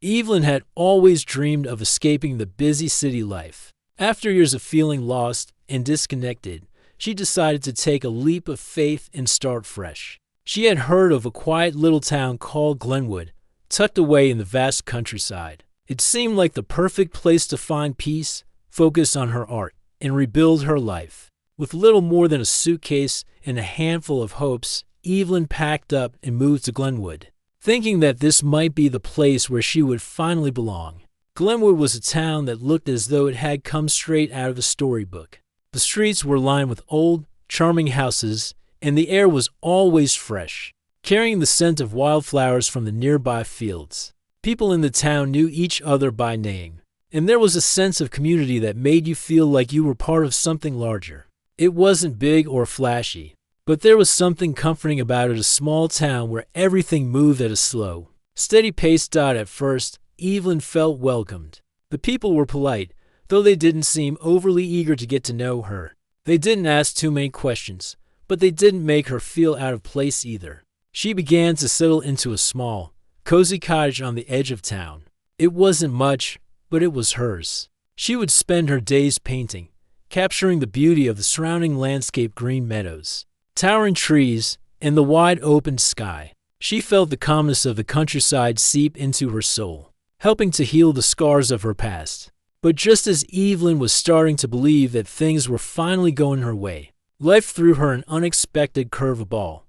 Evelyn had always dreamed of escaping the busy city life. After years of feeling lost and disconnected, she decided to take a leap of faith and start fresh. She had heard of a quiet little town called Glenwood, tucked away in the vast countryside. It seemed like the perfect place to find peace, focus on her art, and rebuild her life. With little more than a suitcase and a handful of hopes, Evelyn packed up and moved to Glenwood, thinking that this might be the place where she would finally belong. Glenwood was a town that looked as though it had come straight out of a storybook. The streets were lined with old, charming houses, and the air was always fresh, carrying the scent of wildflowers from the nearby fields. People in the town knew each other by name, and there was a sense of community that made you feel like you were part of something larger. It wasn't big or flashy, but there was something comforting about it, a small town where everything moved at a slow, steady pace. At first, Evelyn felt welcomed. The people were polite, though they didn't seem overly eager to get to know her. They didn't ask too many questions, but they didn't make her feel out of place either. She began to settle into a small, cozy cottage on the edge of town. It wasn't much, but it was hers. She would spend her days painting, capturing the beauty of the surrounding landscape, green meadows, towering trees, and the wide open sky. She felt the calmness of the countryside seep into her soul, helping to heal the scars of her past. But just as Evelyn was starting to believe that things were finally going her way, life threw her an unexpected curveball.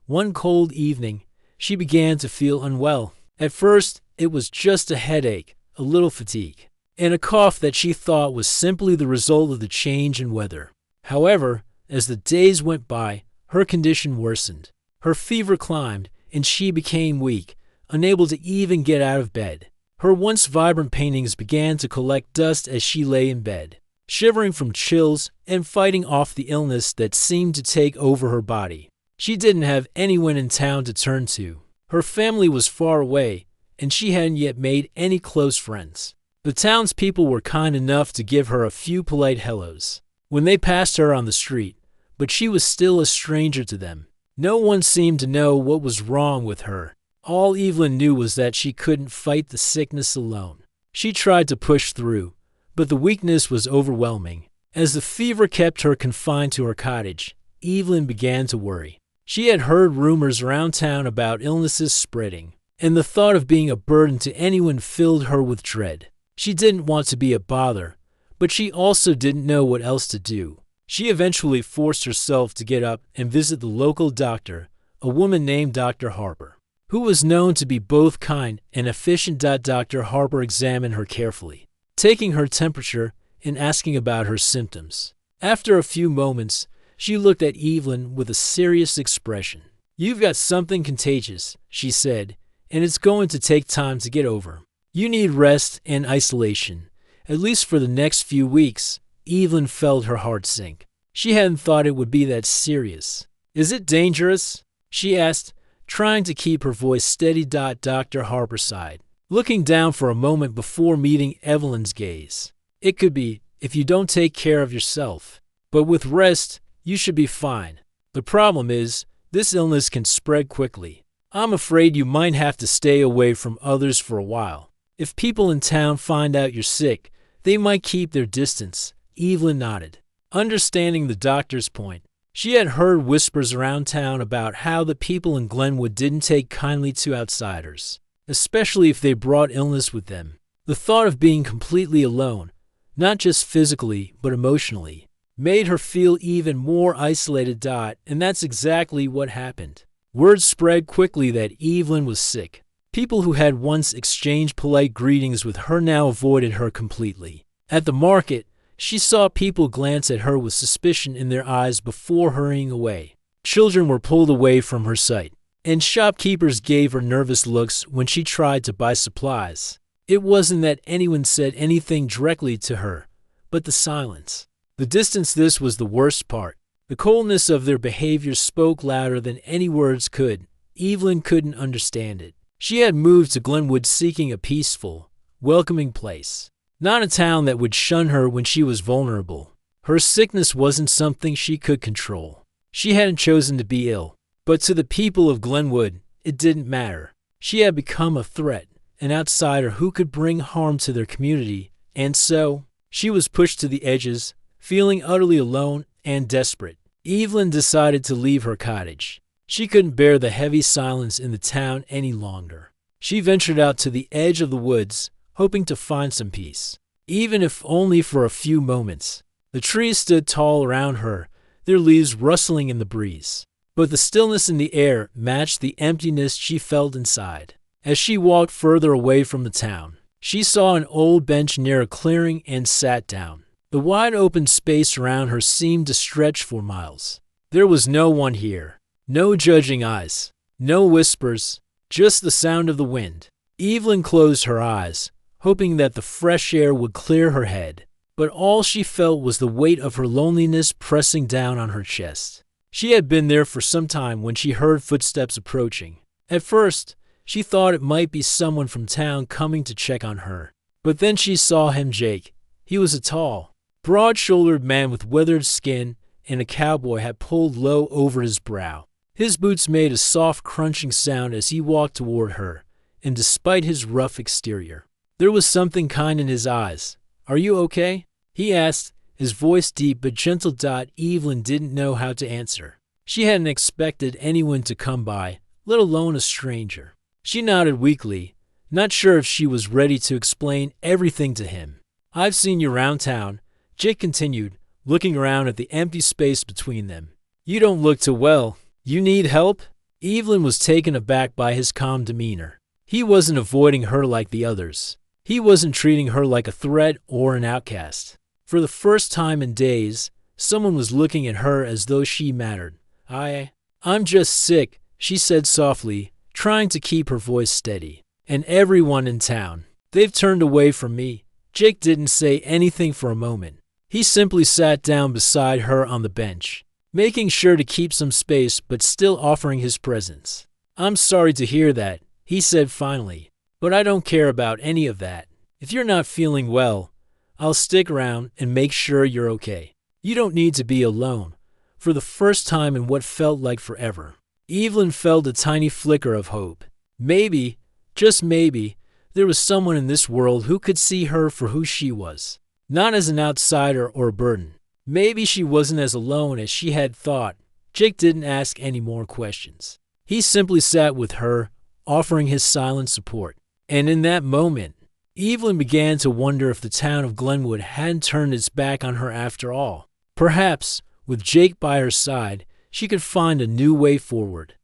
One cold evening, she began to feel unwell. At first, it was just a headache, a little fatigue, and a cough that she thought was simply the result of the change in weather. However, as the days went by, her condition worsened. Her fever climbed, and she became weak, unable to even get out of bed. Her once vibrant paintings began to collect dust as she lay in bed, shivering from chills and fighting off the illness that seemed to take over her body. She didn't have anyone in town to turn to. Her family was far away, and she hadn't yet made any close friends. The townspeople were kind enough to give her a few polite hellos when they passed her on the street, but she was still a stranger to them. No one seemed to know what was wrong with her. All Evelyn knew was that she couldn't fight the sickness alone. She tried to push through, but the weakness was overwhelming. As the fever kept her confined to her cottage, Evelyn began to worry. She had heard rumors around town about illnesses spreading, and the thought of being a burden to anyone filled her with dread. She didn't want to be a bother, but she also didn't know what else to do. She eventually forced herself to get up and visit the local doctor, a woman named Dr. Harper, who was known to be both kind and efficient. Dr. Harper examined her carefully, taking her temperature and asking about her symptoms. After a few moments, she looked at Evelyn with a serious expression. "You've got something contagious," she said, "and it's going to take time to get over. You need rest and isolation, at least for the next few weeks." Evelyn felt her heart sink. She hadn't thought it would be that serious. "Is it dangerous?" she asked, trying to keep her voice steady. Dr. Harper sighed, looking down for a moment before meeting Evelyn's gaze. "It could be, if you don't take care of yourself. But with rest, you should be fine. The problem is, this illness can spread quickly. I'm afraid you might have to stay away from others for a while. If people in town find out you're sick, they might keep their distance." Evelyn nodded, understanding the doctor's point. She had heard whispers around town about how the people in Glenwood didn't take kindly to outsiders, especially if they brought illness with them. The thought of being completely alone, not just physically but emotionally, made her feel even more isolated. And that's exactly what happened. Word spread quickly that Evelyn was sick. People who had once exchanged polite greetings with her now avoided her completely. At the market, she saw people glance at her with suspicion in their eyes before hurrying away. Children were pulled away from her sight, and shopkeepers gave her nervous looks when she tried to buy supplies. It wasn't that anyone said anything directly to her, but the silence. The distance, this was the worst part. The coldness of their behavior spoke louder than any words could. Evelyn couldn't understand it. She had moved to Glenwood seeking a peaceful, welcoming place, not a town that would shun her when she was vulnerable. Her sickness wasn't something she could control. She hadn't chosen to be ill, but to the people of Glenwood, it didn't matter. She had become a threat, an outsider who could bring harm to their community, and so she was pushed to the edges, feeling utterly alone and desperate. Evelyn decided to leave her cottage. She couldn't bear the heavy silence in the town any longer. She ventured out to the edge of the woods, hoping to find some peace, even if only for a few moments. The trees stood tall around her, their leaves rustling in the breeze. But the stillness in the air matched the emptiness she felt inside. As she walked further away from the town, she saw an old bench near a clearing and sat down. The wide open space around her seemed to stretch for miles. There was no one here, no judging eyes, no whispers, just the sound of the wind. Evelyn closed her eyes, hoping that the fresh air would clear her head. But all she felt was the weight of her loneliness pressing down on her chest. She had been there for some time when she heard footsteps approaching. At first, she thought it might be someone from town coming to check on her. But then she saw him, Jake. He was a tall, broad-shouldered man with withered skin and a cowboy hat pulled low over his brow. His boots made a soft crunching sound as he walked toward her, and despite his rough exterior, there was something kind in his eyes. "Are you okay?" he asked, his voice deep but gentle. Evelyn didn't know how to answer. She hadn't expected anyone to come by, let alone a stranger. She nodded weakly, not sure if she was ready to explain everything to him. "I've seen you around town," Jake continued, looking around at the empty space between them. "You don't look too well. You need help?" Evelyn was taken aback by his calm demeanor. He wasn't avoiding her like the others. He wasn't treating her like a threat or an outcast. For the first time in days, someone was looking at her as though she mattered. I'm just sick," she said softly, trying to keep her voice steady. "And everyone in town, they've turned away from me." Jake didn't say anything for a moment. He simply sat down beside her on the bench, making sure to keep some space but still offering his presence. "I'm sorry to hear that," he said finally, "but I don't care about any of that. If you're not feeling well, I'll stick around and make sure you're okay. You don't need to be alone." For the first time in what felt like forever, Evelyn felt a tiny flicker of hope. Maybe, just maybe, there was someone in this world who could see her for who she was, not as an outsider or a burden. Maybe she wasn't as alone as she had thought. Jake didn't ask any more questions. He simply sat with her, offering his silent support. And in that moment, Evelyn began to wonder if the town of Glenwood hadn't turned its back on her after all. Perhaps, with Jake by her side, she could find a new way forward.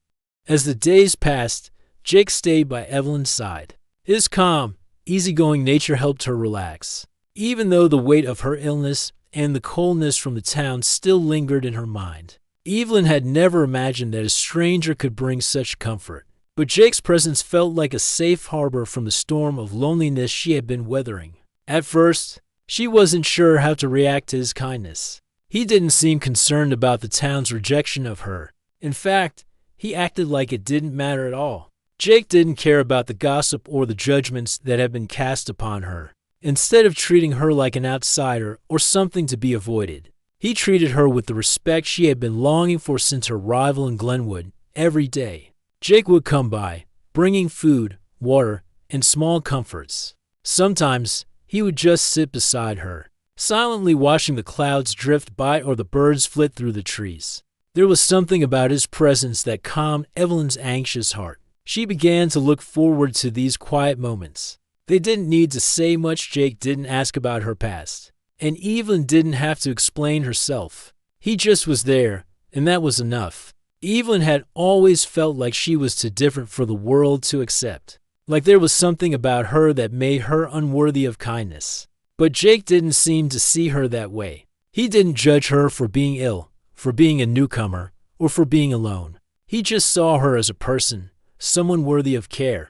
As the days passed, Jake stayed by Evelyn's side. His calm, easygoing nature helped her relax, even though the weight of her illness and the coldness from the town still lingered in her mind. Evelyn had never imagined that a stranger could bring such comfort. But Jake's presence felt like a safe harbor from the storm of loneliness she had been weathering. At first, she wasn't sure how to react to his kindness. He didn't seem concerned about the town's rejection of her. In fact, he acted like it didn't matter at all. Jake didn't care about the gossip or the judgments that had been cast upon her. Instead of treating her like an outsider or something to be avoided, he treated her with the respect she had been longing for since her arrival in Glenwood. Every day, Jake would come by, bringing food, water, and small comforts. Sometimes, he would just sit beside her, silently watching the clouds drift by or the birds flit through the trees. There was something about his presence that calmed Evelyn's anxious heart. She began to look forward to these quiet moments. They didn't need to say much. Jake didn't ask about her past, and Evelyn didn't have to explain herself. He just was there, and that was enough. Evelyn had always felt like she was too different for the world to accept, like there was something about her that made her unworthy of kindness. But Jake didn't seem to see her that way. He didn't judge her for being ill, for being a newcomer, or for being alone. He just saw her as a person, someone worthy of care.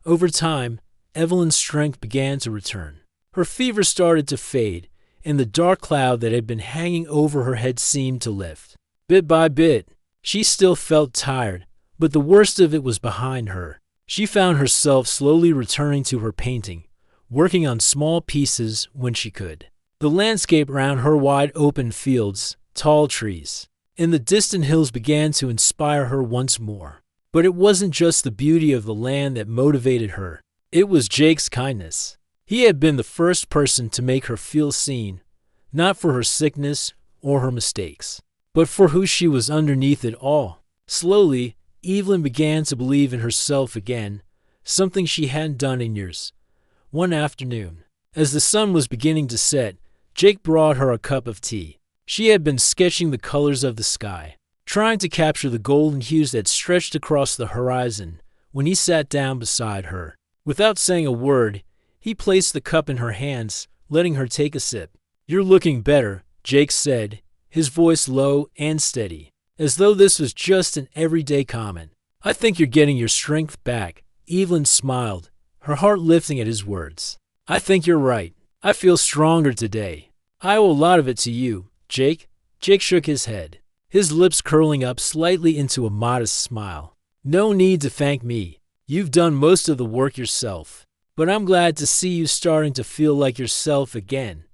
Over time, Evelyn's strength began to return. Her fever started to fade, and the dark cloud that had been hanging over her head seemed to lift. Bit by bit, she still felt tired, but the worst of it was behind her. She found herself slowly returning to her painting, working on small pieces when she could. The landscape around her wide open fields, tall trees, and the distant hills began to inspire her once more. But it wasn't just the beauty of the land that motivated her. It was Jake's kindness. He had been the first person to make her feel seen, not for her sickness or her mistakes, but for who she was underneath it all. Slowly, Evelyn began to believe in herself again, something she hadn't done in years. One afternoon, as the sun was beginning to set, Jake brought her a cup of tea. She had been sketching the colors of the sky, trying to capture the golden hues that stretched across the horizon, when he sat down beside her. Without saying a word, he placed the cup in her hands, letting her take a sip. "You're looking better," Jake said, his voice low and steady, as though this was just an everyday comment. "I think you're getting your strength back." Evelyn smiled, her heart lifting at his words. "I think you're right. I feel stronger today." "I owe a lot of it to you, Jake." Jake shook his head, his lips curling up slightly into a modest smile. "No need to thank me. You've done most of the work yourself. But I'm glad to see you starting to feel like yourself again."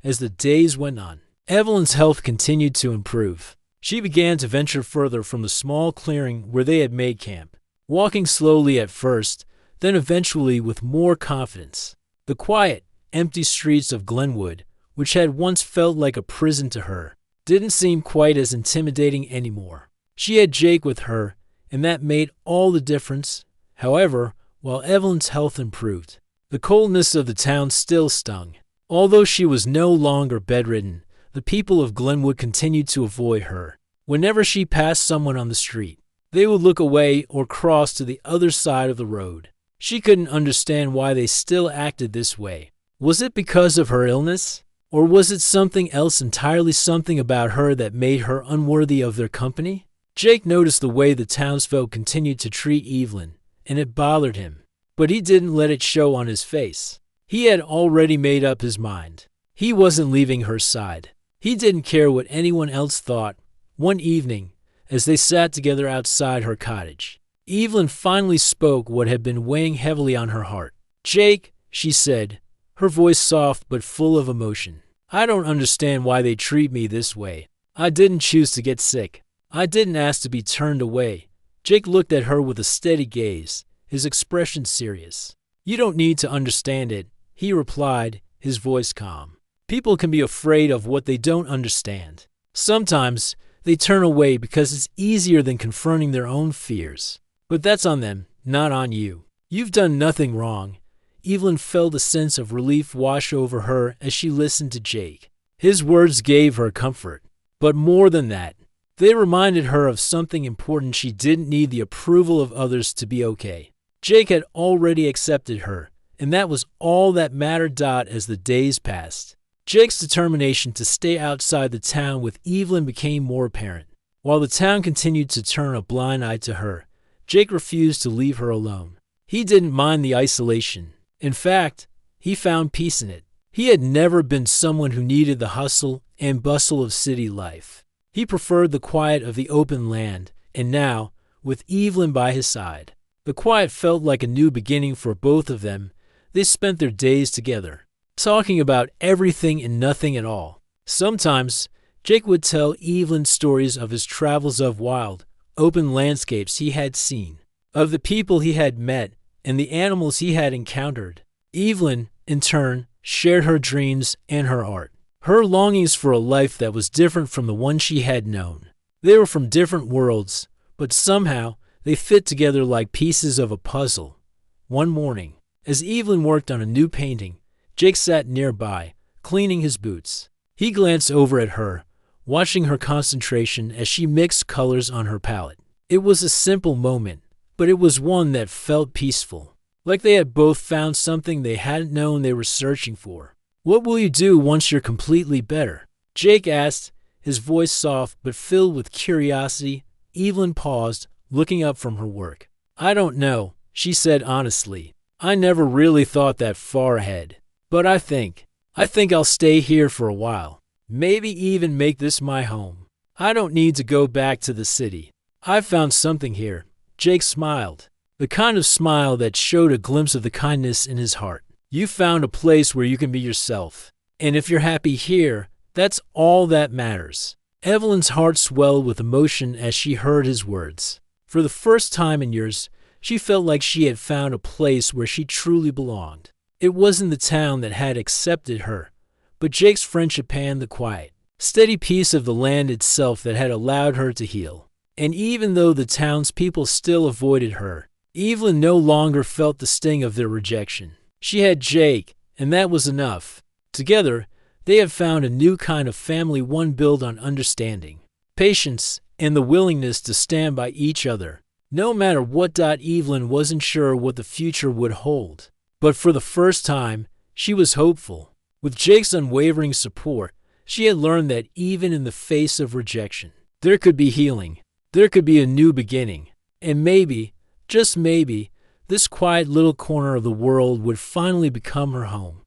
As the days went on, Evelyn's health continued to improve. She began to venture further from the small clearing where they had made camp, walking slowly at first, then eventually with more confidence. The quiet, empty streets of Glenwood, which had once felt like a prison to her, didn't seem quite as intimidating anymore. She had Jake with her, and that made all the difference. However, while Evelyn's health improved, the coldness of the town still stung. Although she was no longer bedridden, the people of Glenwood continued to avoid her. Whenever she passed someone on the street, they would look away or cross to the other side of the road. She couldn't understand why they still acted this way. Was it because of her illness? Or was it something else entirely, something about her that made her unworthy of their company? Jake noticed the way the townsfolk continued to treat Evelyn, and it bothered him. But he didn't let it show on his face. He had already made up his mind. He wasn't leaving her side. He didn't care what anyone else thought. One evening, as they sat together outside her cottage, Evelyn finally spoke what had been weighing heavily on her heart. "Jake," she said, her voice soft but full of emotion, "I don't understand why they treat me this way. I didn't choose to get sick. I didn't ask to be turned away." Jake looked at her with a steady gaze, his expression serious. "You don't need to understand it," he replied, his voice calm. "People can be afraid of what they don't understand. Sometimes they turn away because it's easier than confronting their own fears. But that's on them, not on you. You've done nothing wrong." Evelyn felt a sense of relief wash over her as she listened to Jake. His words gave her comfort. But more than that, they reminded her of something important. She didn't need the approval of others to be okay. Jake had already accepted her, and that was all that mattered. As the days passed, Jake's determination to stay outside the town with Evelyn became more apparent. While the town continued to turn a blind eye to her, Jake refused to leave her alone. He didn't mind the isolation. In fact, he found peace in it. He had never been someone who needed the hustle and bustle of city life. He preferred the quiet of the open land, and now, with Evelyn by his side, the quiet felt like a new beginning for both of them. They spent their days together, talking about everything and nothing at all. Sometimes, Jake would tell Evelyn stories of his travels, of wild, open landscapes he had seen, of the people he had met, and the animals he had encountered. Evelyn, in turn, shared her dreams and her art, her longings for a life that was different from the one she had known. They were from different worlds, but somehow they fit together like pieces of a puzzle. One morning, as Evelyn worked on a new painting, Jake sat nearby, cleaning his boots. He glanced over at her, watching her concentration as she mixed colors on her palette. It was a simple moment, but it was one that felt peaceful, like they had both found something they hadn't known they were searching for. "What will you do once you're completely better?" Jake asked, his voice soft but filled with curiosity. Evelyn paused, looking up from her work. "I don't know," she said honestly. "I never really thought that far ahead. But I think I'll stay here for a while. Maybe even make this my home. I don't need to go back to the city. I've found something here." Jake smiled, the kind of smile that showed a glimpse of the kindness in his heart. "You found a place where you can be yourself. And if you're happy here, that's all that matters." Evelyn's heart swelled with emotion as she heard his words. For the first time in years, She felt like she had found a place where she truly belonged. It wasn't the town that had accepted her, but Jake's friendship and the quiet, steady peace of the land itself that had allowed her to heal. And even though the townspeople still avoided her, Evelyn no longer felt the sting of their rejection. She had Jake, and that was enough. Together, they had found a new kind of family, one built on understanding, patience, and the willingness to stand by each other. No matter what, Evelyn wasn't sure what the future would hold. But for the first time, she was hopeful. With Jake's unwavering support, she had learned that even in the face of rejection, there could be healing. There could be a new beginning. And maybe, just maybe, this quiet little corner of the world would finally become her home.